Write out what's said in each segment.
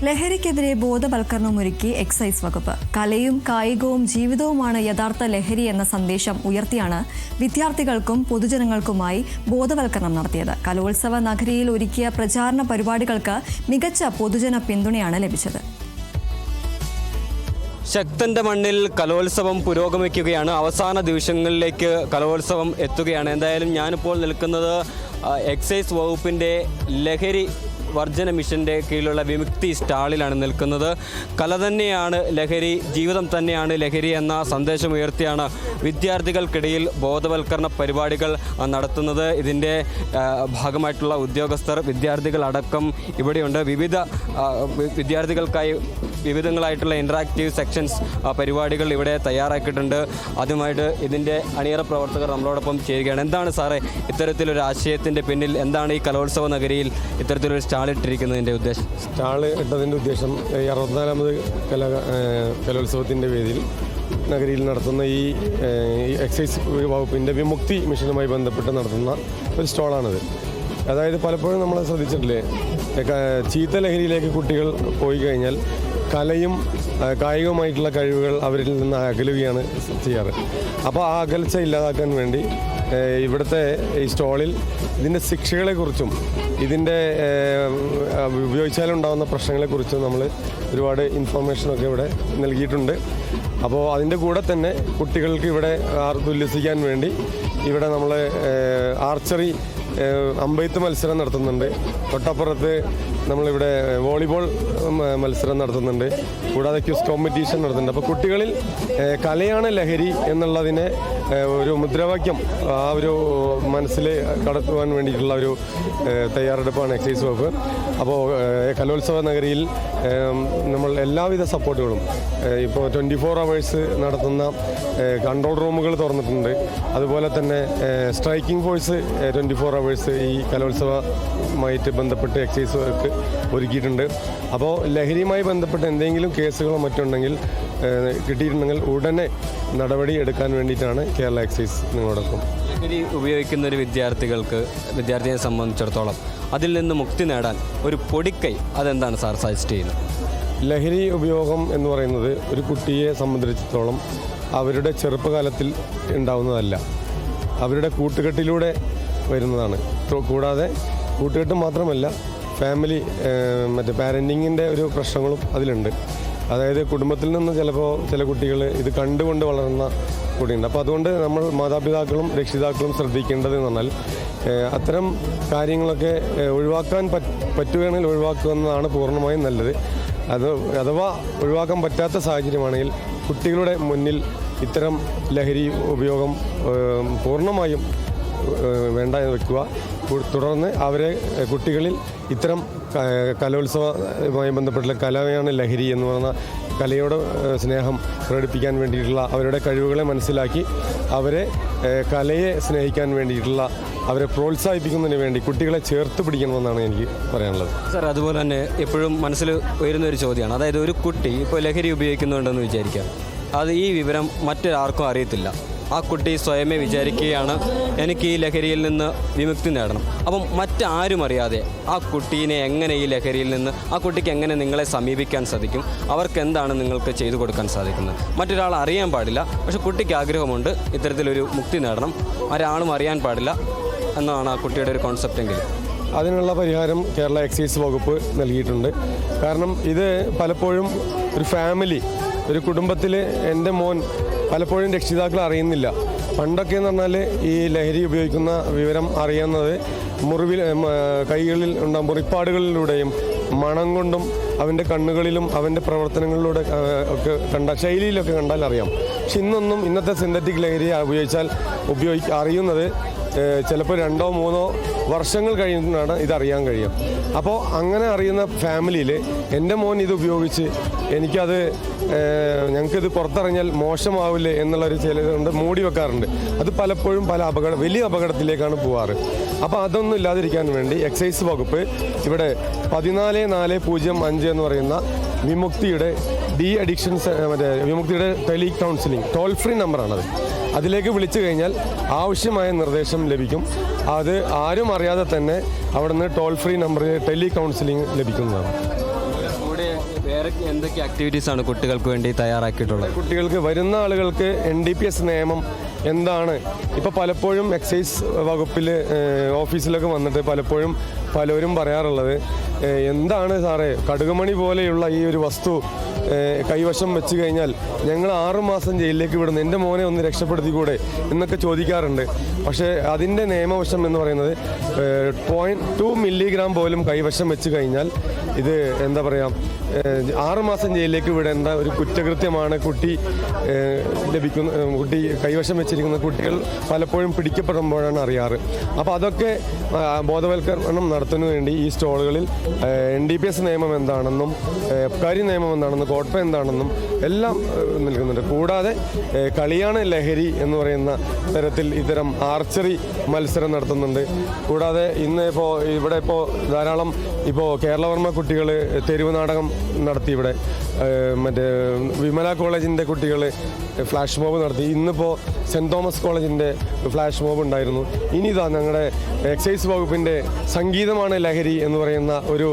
ലഹരിക്കെതിരെ ബോധവൽക്കരണമൊരുക്കി എക്സൈസ് വകുപ്പ്. കലയും കായികവും ജീവിതവുമാണ് യഥാർത്ഥ ലഹരി എന്ന സന്ദേശം ഉയർത്തിയാണ് വിദ്യാർത്ഥികൾക്കും പൊതുജനങ്ങൾക്കുമായി ബോധവൽക്കരണം നടത്തിയത്. കലോത്സവ നഗരിയിൽ ഒരുക്കിയ പ്രചാരണ പരിപാടികൾക്ക് മികച്ച പൊതുജന പിന്തുണയാണ് ലഭിച്ചത്. ശക്തന്റെ മണ്ണിൽ കലോത്സവം പുരോഗമിക്കുകയാണ്. അവസാന ദിവസങ്ങളിലേക്ക് കലോത്സവം എത്തുകയാണ്. എന്തായാലും ഞാനിപ്പോൾ നിൽക്കുന്നത് എക്സൈസ് വകുപ്പിൻ്റെ ലഹരി വർജന മിഷൻ്റെ കീഴിലുള്ള വിമുക്തി സ്റ്റാളിലാണ് നിൽക്കുന്നത്. കല തന്നെയാണ് ലഹരി, ജീവിതം തന്നെയാണ് ലഹരി എന്ന സന്ദേശമുയർത്തിയാണ് വിദ്യാർത്ഥികൾക്കിടയിൽ ബോധവൽക്കരണ പരിപാടികൾ നടത്തുന്നത്. ഇതിൻ്റെ ഭാഗമായിട്ടുള്ള ഉദ്യോഗസ്ഥർ, വിദ്യാർത്ഥികളടക്കം ഇവിടെയുണ്ട്. വിദ്യാർത്ഥികൾക്കായി വിവിധങ്ങളായിട്ടുള്ള ഇൻട്രാക്റ്റീവ് സെക്ഷൻസ് പരിപാടികൾ ഇവിടെ തയ്യാറാക്കിയിട്ടുണ്ട്. അതുമായിട്ട് ഇതിൻ്റെ അണിയറ പ്രവർത്തകർ നമ്മളോടൊപ്പം ചേരുകയാണ്. എന്താണ് സാറേ ഇത്തരത്തിലൊരു ആശയത്തിൻ്റെ പിന്നിൽ? എന്താണ് ഈ കലോത്സവ നഗരിയിൽ ഇത്തരത്തിലൊരു സ്റ്റാൾ ഇട്ടിരിക്കുന്നതിൻ്റെ ഉദ്ദേശം? സ്റ്റാൾ ഇട്ടതിൻ്റെ ഉദ്ദേശം 64ാമത് കലോത്സവത്തിൻ്റെ വേദിയിൽ നഗരിയിൽ നടത്തുന്ന ഈ എക്സൈസ് വകുപ്പിൻ്റെ വിമുക്തി മിഷനുമായി ബന്ധപ്പെട്ട് നടത്തുന്ന ഒരു സ്റ്റാളാണിത്. അതായത് പലപ്പോഴും നമ്മൾ ശ്രദ്ധിച്ചിട്ടില്ലേ, ചീത്ത ലഹരിയിലേക്ക് കുട്ടികൾ പോയി കഴിഞ്ഞാൽ കലയും കായികവുമായിട്ടുള്ള കഴിവുകൾ അവരിൽ നിന്ന് അകലുകയാണ് ചെയ്യാറ്. അപ്പോൾ ആ അകൽച്ച ഇല്ലാതാക്കാൻ വേണ്ടി ഇവിടുത്തെ ഈ സ്റ്റാളിൽ ഇതിൻ്റെ ശിക്ഷകളെക്കുറിച്ചും ഇതിൻ്റെ ഉപയോഗിച്ചാലുണ്ടാകുന്ന പ്രശ്നങ്ങളെക്കുറിച്ചും നമ്മൾ ഒരുപാട് ഇൻഫർമേഷനൊക്കെ ഇവിടെ നൽകിയിട്ടുണ്ട്. അപ്പോൾ അതിൻ്റെ കൂടെ തന്നെ കുട്ടികൾക്ക് ഇവിടെ ഉല്ലസിക്കാൻ വേണ്ടി ഇവിടെ നമ്മൾ ആർച്ചറി അമ്പെയ്ത്ത് മത്സരം നടത്തുന്നുണ്ട്. തൊട്ടപ്പുറത്ത് നമ്മളിവിടെ വോളിബോൾ മത്സരം നടത്തുന്നുണ്ട്. കൂടാതെ ക്വിസ് കോമ്പറ്റീഷൻ നടത്തുന്നുണ്ട്. അപ്പോൾ കുട്ടികളിൽ കലയാണ് ലഹരി എന്നുള്ളതിനെ ഒരു മുദ്രാവാക്യം ആ ഒരു മനസ്സിൽ കടത്തുവാൻ വേണ്ടിയിട്ടുള്ള ഒരു തയ്യാറെടുപ്പാണ് എക്സൈസ് വകുപ്പ്. അപ്പോൾ കലോത്സവ നഗരിയിൽ നമ്മൾ എല്ലാവിധ സപ്പോർട്ടുകളും ഇപ്പോൾ 24 hours നടത്തുന്ന കൺട്രോൾ റൂമുകൾ തുറന്നിട്ടുണ്ട്. അതുപോലെ തന്നെ സ്ട്രൈക്കിംഗ് ഫോഴ്സ് 24 hours ഈ കലോത്സവമായിട്ട് ബന്ധപ്പെട്ട് എക്സൈസ് വർക്ക് ഒരുക്കിയിട്ടുണ്ട്. അപ്പോൾ ലഹരിയുമായി ബന്ധപ്പെട്ട് എന്തെങ്കിലും കേസുകളോ മറ്റുണ്ടെങ്കിൽ കിട്ടിയിട്ടുണ്ടെങ്കിൽ ഉടനെ നടപടി എടുക്കാൻ വേണ്ടിയിട്ടാണ് കേരള എക്സൈസ് നിങ്ങളോടൊപ്പം. ലഹരി ഉപയോഗിക്കുന്ന ഒരു വിദ്യാർത്ഥിയെ സംബന്ധിച്ചിടത്തോളം അതിൽ നിന്ന് മുക്തി നേടാൻ ഒരു പൊടിക്കൈ അതെന്താണ് സാർ സജസ്റ്റ് ചെയ്യുന്നത്? ലഹരി ഉപയോഗം എന്ന് പറയുന്നത് ഒരു കുട്ടിയെ സംബന്ധിച്ചിടത്തോളം അവരുടെ ചെറുപ്പകാലത്തിൽ ഉണ്ടാവുന്നതല്ല, അവരുടെ കൂട്ടുകെട്ടിലൂടെ വരുന്നതാണ്. കൂടാതെ കൂട്ടുകെട്ട് മാത്രമല്ല, ഫാമിലി പാരൻറ്റിങ്ങിൻ്റെ ഒരു പ്രശ്നങ്ങളും അതിലുണ്ട്. അതായത് കുടുംബത്തിൽ നിന്ന് ചിലപ്പോൾ ചില കുട്ടികൾ ഇത് കണ്ടുകൊണ്ട് വളർന്ന കൂടിയുണ്ട്. അപ്പോൾ അതുകൊണ്ട് നമ്മൾ മാതാപിതാക്കളും രക്ഷിതാക്കളും ശ്രദ്ധിക്കേണ്ടത് എന്ന് പറഞ്ഞാൽ അത്തരം കാര്യങ്ങളൊക്കെ ഒഴിവാക്കാൻ പറ്റുകയാണെങ്കിൽ ഒഴിവാക്കുക എന്നതാണ് പൂർണ്ണമായും നല്ലത്. അഥവാ ഒഴിവാക്കാൻ പറ്റാത്ത സാഹചര്യമാണെങ്കിൽ കുട്ടികളുടെ മുന്നിൽ ഇത്തരം ലഹരി ഉപയോഗം പൂർണ്ണമായും വേണ്ട എന്ന് വെക്കുക. തുടർന്ന് കുട്ടികളിൽ ഇത്തരം കലോത്സവവുമായി ബന്ധപ്പെട്ടുള്ള കലയാണ് ലഹരി എന്ന് പറഞ്ഞ കലയോട് സ്നേഹം പ്രകടിപ്പിക്കാൻ വേണ്ടിയിട്ടുള്ള അവരുടെ കഴിവുകളെ മനസ്സിലാക്കി അവരെ കലയെ സ്നേഹിക്കാൻ വേണ്ടിയിട്ടുള്ള അവരെ പ്രോത്സാഹിപ്പിക്കുന്നതിന് വേണ്ടി കുട്ടികളെ ചേർത്ത് പിടിക്കണമെന്നാണ് എനിക്ക് പറയാനുള്ളത്. സാർ, അതുപോലെ തന്നെ എപ്പോഴും മനസ്സിൽ ഉയരുന്നൊരു ചോദ്യമാണ്. അതായത് ഒരു കുട്ടി ഇപ്പോൾ ലഹരി ഉപയോഗിക്കുന്നുണ്ടെന്ന് വിചാരിക്കാം, അത് ഈ വിവരം മറ്റൊരാർക്കും അറിയത്തില്ല. ആ കുട്ടി സ്വയമേ വിചാരിക്കുകയാണ് എനിക്ക് ഈ ലഹരിയിൽ നിന്ന് വിമുക്തി നേടണം. അപ്പം മറ്റാരും അറിയാതെ ആ കുട്ടീനെ എങ്ങനെ ഈ ലഹരിയിൽ നിന്ന് ആ കുട്ടിക്ക് എങ്ങനെ നിങ്ങളെ സമീപിക്കാൻ സാധിക്കും? അവർക്ക് എന്താണ് നിങ്ങൾക്ക് ചെയ്തു കൊടുക്കാൻ സാധിക്കുന്നത്? മറ്റൊരാൾ അറിയാൻ പാടില്ല, പക്ഷെ കുട്ടിക്ക് ആഗ്രഹമുണ്ട് ഇത്തരത്തിലൊരു മുക്തി നേടണം, ഒരാളും അറിയാൻ പാടില്ല എന്നാണ് ആ കുട്ടിയുടെ ഒരു കോൺസെപ്റ്റ് എങ്കിൽ അതിനുള്ള പരിഹാരം കേരള എക്സൈസ് വകുപ്പ് നൽകിയിട്ടുണ്ട്. കാരണം ഇത് പലപ്പോഴും ഒരു കുടുംബത്തിൽ എൻ്റെ മോൻ പലപ്പോഴും രക്ഷിതാക്കൾ അറിയുന്നില്ല. പണ്ടൊക്കെ എന്ന് പറഞ്ഞാൽ ഈ ലഹരി ഉപയോഗിക്കുന്ന വിവരം അറിയുന്നത് കൈകളിൽ മുറിപ്പാടുകളിലൂടെയും മണം കൊണ്ടും അവൻ്റെ കണ്ണുകളിലും അവൻ്റെ പ്രവർത്തനങ്ങളിലൂടെ ഒക്കെ ശൈലിയിലൊക്കെ കണ്ടാൽ അറിയാം. പക്ഷെ ഇന്നത്തെ സിന്തറ്റിക് ലഹരി അറിയുന്നത് ചിലപ്പോൾ 2-3 വർഷങ്ങൾ കഴിയുന്നതാണ് ഇതറിയാൻ കഴിയും. അപ്പോൾ അങ്ങനെ അറിയുന്ന ഫാമിലിയിൽ എൻ്റെ മോൻ ഇത് ഉപയോഗിച്ച് ഞങ്ങൾക്കിത് പുറത്തിറങ്ങിയാൽ മോശമാവില്ലേ എന്നുള്ളൊരു ചിലതുകൊണ്ട് മൂടി വെക്കാറുണ്ട്. അത് പലപ്പോഴും വലിയ അപകടത്തിലേക്കാണ് പോവാറ്. അപ്പോൾ അതൊന്നും ഇല്ലാതിരിക്കാൻ വേണ്ടി എക്സൈസ് വകുപ്പ് ഇവിടെ 14405 എന്ന് പറയുന്ന വിമുക്തിയുടെ വിമുക്തിയുടെ ടെലി കൗൺസിലിംഗ് ടോൾ ഫ്രീ നമ്പറാണത്. അതിലേക്ക് വിളിച്ചു കഴിഞ്ഞാൽ ആവശ്യമായ നിർദ്ദേശം ലഭിക്കും. അത് ആരും അറിയാതെ തന്നെ അവിടുന്ന് ടോൾ ഫ്രീ നമ്പറിൽ ടെലി കൗൺസിലിംഗ് ലഭിക്കുന്നതാണ്. വേറെ എന്തൊക്കെ ആക്ടിവിറ്റീസാണ് കുട്ടികൾക്ക് വേണ്ടി തയ്യാറാക്കിയിട്ടുള്ളത്? കുട്ടികൾക്ക് വരുന്ന ആളുകൾക്ക് NDPS നിയമം എന്താണ്, ഇപ്പോൾ പലപ്പോഴും എക്സൈസ് വകുപ്പിൽ ഓഫീസിലൊക്കെ വന്നിട്ട് പലരും പറയാറുള്ളത്, എന്താണ് സാറേ കടുകുമണി പോലെയുള്ള ഈ ഒരു വസ്തു കൈവശം വെച്ച് കഴിഞ്ഞാൽ ഞങ്ങൾ 6 മാസം ജയിലിലേക്ക് വിടുന്നു, എൻ്റെ മോനെ ഒന്ന് രക്ഷപ്പെടുത്തിക്കൂടെ എന്നൊക്കെ ചോദിക്കാറുണ്ട്. പക്ഷേ അതിൻ്റെ നിയമവശം എന്ന് പറയുന്നത് 0.2 മില്ലിഗ്രാം പോലും കൈവശം വെച്ച് കഴിഞ്ഞാൽ ഇത് എന്താ പറയുക 6 മാസം ജയിലിലേക്ക് വിടേണ്ട ഒരു കുറ്റകൃത്യമാണ്. കുട്ടി കൈവശം വെച്ചിരിക്കുന്ന കുട്ടികൾ പലപ്പോഴും പിടിക്കപ്പെടുമ്പോഴാണ് അറിയാറ്. അപ്പോൾ അതൊക്കെ ബോധവൽക്കരണം നടത്തുന്നതിന് വേണ്ടി ഈ സ്റ്റോളുകളിൽ NDPS നിയമം എന്താണെന്നും അബ്കാരി നിയമം എന്താണെന്നും കോട്ട്പ എന്താണെന്നും എല്ലാം നൽകുന്നുണ്ട്. കൂടാതെ കളിയാണ് ലഹരി എന്ന് പറയുന്ന തരത്തിൽ ഇത്തരം ആർച്ചറി മത്സരം നടത്തുന്നുണ്ട്. കൂടാതെ ഇവിടെ ധാരാളം കേരളവർമ്മ കുട്ടികൾ തെരുവ് നാടകം നടത്തി. ഇവിടെ മറ്റേ വിമല കോളേജിൻ്റെ കുട്ടികൾ ഫ്ലാഷ് മോബ് നടത്തി. ഇന്നിപ്പോൾ സെൻറ് തോമസ് കോളേജിൻ്റെ ഫ്ലാഷ് മോബ് ഉണ്ടായിരുന്നു. ഇനിതാ ഞങ്ങളുടെ എക്സൈസ് വകുപ്പിൻ്റെ സംഗീതമാണ് ലഹരി എന്ന് പറയുന്ന ഒരു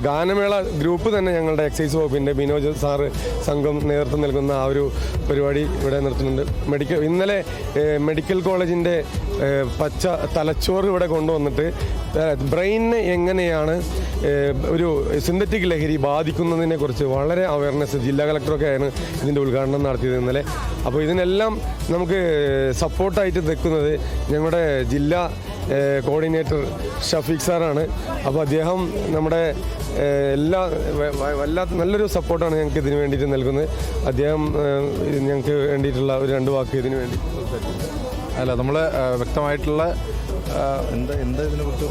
ഗാനമേള ഗ്രൂപ്പ് തന്നെ ഞങ്ങളുടെ എക്സൈസ് വകുപ്പിൻ്റെ ബിനോജ് സാറ് സംഘം നേതൃത്വം നൽകുന്ന ആ ഒരു പരിപാടി ഇവിടെ നടത്തുന്നുണ്ട്. ഇന്നലെ മെഡിക്കൽ കോളേജിൻ്റെ പച്ച തലച്ചോറ് ഇവിടെ കൊണ്ടുവന്നിട്ട് ബ്രെയിനിനെ എങ്ങനെയാണ് ഒരു സിന്തറ്റിക് ലഹരി ബാധിക്കുന്നതിനെ കുറിച്ച് വളരെ അവയർനെസ് ജില്ലാ കളക്ടറൊക്കെയാണ് ഇതിൻ്റെ ഉദ്ഘാടനം നടത്തിയത് ഇന്നലെ. അപ്പോൾ ഇതിനെല്ലാം നമുക്ക് സപ്പോർട്ടായിട്ട് നിൽക്കുന്നത് ഞങ്ങളുടെ ജില്ലാ കോർഡിനേറ്റർ ഷഫീഖ് സാറാണ്. അപ്പോൾ അദ്ദേഹം നമ്മുടെ നല്ലൊരു സപ്പോർട്ടാണ് ഞങ്ങൾക്ക് ഇതിന് വേണ്ടിയിട്ട് നൽകുന്നത്. അദ്ദേഹം ഞങ്ങൾക്ക് വേണ്ടിയിട്ടുള്ള ഒരു 2 വാക്ക് ഇതിന് വേണ്ടി അല്ല നമ്മൾ വ്യക്തമായിട്ടുള്ള എന്താ ഇതിനെക്കുറിച്ച്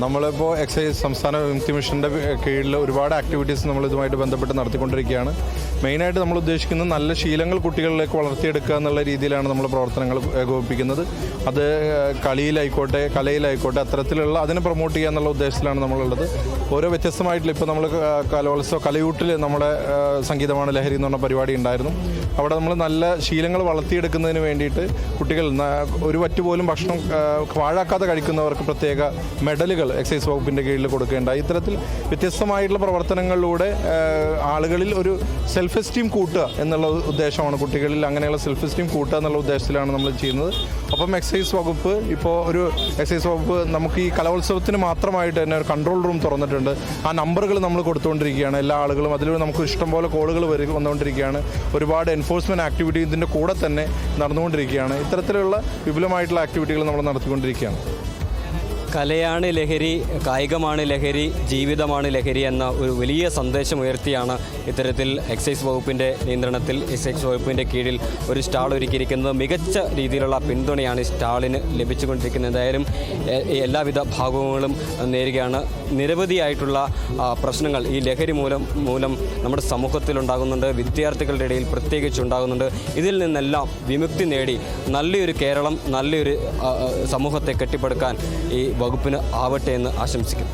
നമ്മളിപ്പോൾ എക്സൈസ് സംസ്ഥാന വിമുക്തി മിഷൻ്റെ കീഴിൽ ഒരുപാട് ആക്ടിവിറ്റീസ് നമ്മൾ ഇതുമായിട്ട് ബന്ധപ്പെട്ട് നടത്തിക്കൊണ്ടിരിക്കുകയാണ്. മെയിനായിട്ട് നമ്മൾ ഉദ്ദേശിക്കുന്നത് നല്ല ശീലങ്ങൾ കുട്ടികളിലേക്ക് വളർത്തിയെടുക്കുക എന്നുള്ള രീതിയിലാണ് നമ്മൾ പ്രവർത്തനങ്ങൾ ഏകോപിപ്പിക്കുന്നത്. അത് കളിയിലായിക്കോട്ടെ കലയിലായിക്കോട്ടെ അത്തരത്തിലുള്ള അതിനെ പ്രൊമോട്ട് ചെയ്യുക എന്നുള്ള ഉദ്ദേശത്തിലാണ് നമ്മളുള്ളത്. ഓരോ വ്യത്യസ്തമായിട്ടുള്ള ഇപ്പോൾ നമ്മൾ കലയൂട്ടിൽ നമ്മുടെ സംഗീതമാണ് ലഹരി എന്ന് പറഞ്ഞ പരിപാടി ഉണ്ടായിരുന്നു. അവിടെ നമ്മൾ നല്ല ശീലങ്ങൾ വളർത്തിയെടുക്കുന്നതിന് വേണ്ടിയിട്ട് കുട്ടികൾ ഒരു വറ്റ് പോലും ഭക്ഷണം പാഴാക്കാതെ കഴിക്കുന്നവർക്ക് പ്രത്യേക മെഡലുകൾ എക്സൈസ് വകുപ്പിൻ്റെ കീഴിൽ കൊടുക്കേണ്ടായി. ഇത്തരത്തിൽ വ്യത്യസ്തമായിട്ടുള്ള പ്രവർത്തനങ്ങളിലൂടെ ആളുകളിൽ ഒരു സെൽഫ് എസ്റ്റീം കൂട്ടുക എന്നുള്ള ഉദ്ദേശമാണ്. കുട്ടികളിൽ അങ്ങനെയുള്ള സെൽഫ് എസ്റ്റീം കൂട്ടുക എന്നുള്ള ഉദ്ദേശത്തിലാണ് നമ്മൾ ചെയ്യുന്നത്. അപ്പം എക്സൈസ് വകുപ്പ് നമുക്ക് ഈ കലോത്സവത്തിന് മാത്രമായിട്ട് തന്നെ ഒരു കൺട്രോൾ റൂം തുറന്നിട്ടുണ്ട്. ആ നമ്പറുകൾ നമ്മൾ കൊടുത്തുകൊണ്ടിരിക്കുകയാണ്. എല്ലാ ആളുകളും അതിലൂടെ നമുക്ക് ഇഷ്ടംപോലെ കോളുകൾ വന്നുകൊണ്ടിരിക്കുകയാണ്. ഒരുപാട് എൻഫോഴ്സ്മെൻറ്റ് ആക്ടിവിറ്റി ഇതിൻ്റെ കൂടെ തന്നെ നടന്നുകൊണ്ടിരിക്കുകയാണ്. ഇത്തരത്തിലുള്ള വിപുലമായിട്ടുള്ള ആക്ടിവിറ്റികൾ നമ്മൾ നടത്തിക്കൊണ്ടിരിക്കുകയാണ്. കലയാണ് ലഹരി, കായികമാണ് ലഹരി, ജീവിതമാണ് ലഹരി എന്ന ഒരു വലിയ സന്ദേശം ഉയർത്തിയാണ് ഇത്തരത്തിൽ എക്സൈസ് വകുപ്പിൻ്റെ നിയന്ത്രണത്തിൽ എക്സൈസ് വകുപ്പിൻ്റെ കീഴിൽ ഒരു സ്റ്റാൾ ഒരുക്കിയിരിക്കുന്നത്. മികച്ച രീതിയിലുള്ള പിന്തുണയാണ് ഈ സ്റ്റാളിന് ലഭിച്ചുകൊണ്ടിരിക്കുന്നത്. എന്തായാലും എല്ലാവിധ ഭാഗങ്ങളും നേരുകയാണ്. നിരവധിയായിട്ടുള്ള പ്രശ്നങ്ങൾ ഈ ലഹരി മൂലം നമ്മുടെ സമൂഹത്തിലുണ്ടാകുന്നുണ്ട്, വിദ്യാർത്ഥികളുടെ ഇടയിൽ പ്രത്യേകിച്ചുണ്ടാകുന്നുണ്ട്. ഇതിൽ നിന്നെല്ലാം വിമുക്തി നേടി നല്ലൊരു കേരളം, നല്ലൊരു സമൂഹത്തെ കെട്ടിപ്പടുക്കാൻ ഈ വകുപ്പിന് ആവട്ടെ എന്ന് ആശംസിക്കുന്നു.